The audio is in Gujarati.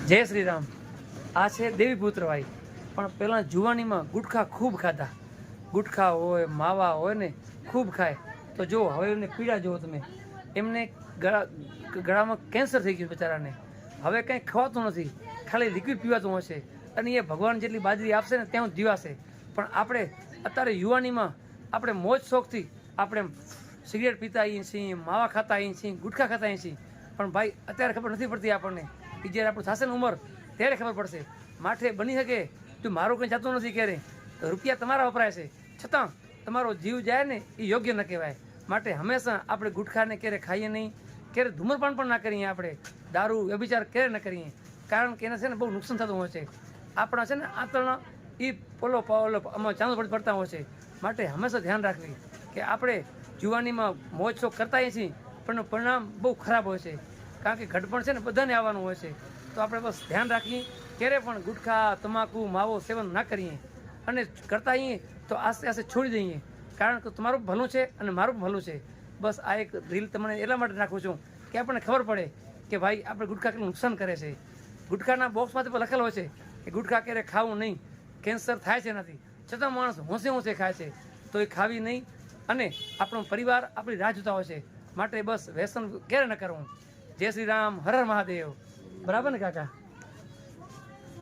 જય શ્રી રામ। આ છે દેવી પુત્ર ભાઈ, પણ પહેલાં જુવાનીમાં ગુટખા ખૂબ ખાધા। ગુટખા હોય, માવા હોય ને ખૂબ ખાય તો જો હવે એમને પીડા જુઓ તમે, એમને ગળામાં કેન્સર થઈ ગયું બિચારાને। હવે કંઈ ખવાતું નથી, ખાલી લિક્વિડ પીવાતું હશે અને એ ભગવાન જેટલી બાજરી આપશે ને ત્યાં જીવાશે। પણ આપણે અત્યારે યુવાનીમાં આપણે મોજ શોખથી આપણે સિગરેટ પીતા આવીએ છીએ, માવા ખાતા આવીએ છીએ, ગુટખા ખાતા આવીએ છીએ, પણ ભાઈ અત્યારે ખબર નથી પડતી આપણને। એ જ્યારે આપણું થશે ને ઉંમર ત્યારે ખબર પડશે। માટે બની શકે તો મારું કંઈ જતું નથી ક્યારે, તો રૂપિયા તમારા વપરાય છે છતાં તમારો જીવ જાય ને એ યોગ્ય ન કહેવાય। માટે હંમેશા આપણે ગુટખાને ક્યારે ખાઈએ નહીં, ક્યારે ધૂમ્રપાન પણ ના કરીએ, આપણે દારૂ વ્યભિચાર ક્યારે ન કરીએ, કારણ કે એને છે ને બહુ નુકસાન થતું હોય છે। આપણા છે ને આંતરણા એ પોલો આમાં ચાંદો પડતા હોય છે। માટે હંમેશા ધ્યાન રાખવી કે આપણે જુવાનીમાં મોજ શોખ કરતા હોઈએ છીએ પણ પરિણામ બહુ ખરાબ હોય છે, કારણ કે ઘડપણ છે ને બધાને આવવાનું હોય છે। તો આપણે બસ ધ્યાન રાખીએ, ક્યારે પણ ગુટખા, તમાકુ, માવો સેવન ના કરીએ, અને કરતા આવીએ તો આસ્તે આસ્તે છોડી દઈએ, કારણ કે તમારું ભલું છે અને મારું ભલું છે। બસ આ એક રીલ તમને એટલા માટે નાખું છું કે આપણને ખબર પડે કે ભાઈ આપણે ગુટખા કેટલું નુકસાન કરે છે। ગુટખાના બોક્સમાંથી પણ લખેલો હોય છે કે ગુટખા ક્યારે ખાવું નહીં, કેન્સર થાય છે નથી, છતાં માણસ હોંશે હોંશે ખાય છે, તો એ ખાવી નહીં। અને આપણો પરિવાર આપણી રાહ જોતા હોય છે, માટે બસ વ્યસન ક્યારે ન કરવું। જય શ્રી રામ, હર હર મહાદેવ। બરાબર ને કાકા?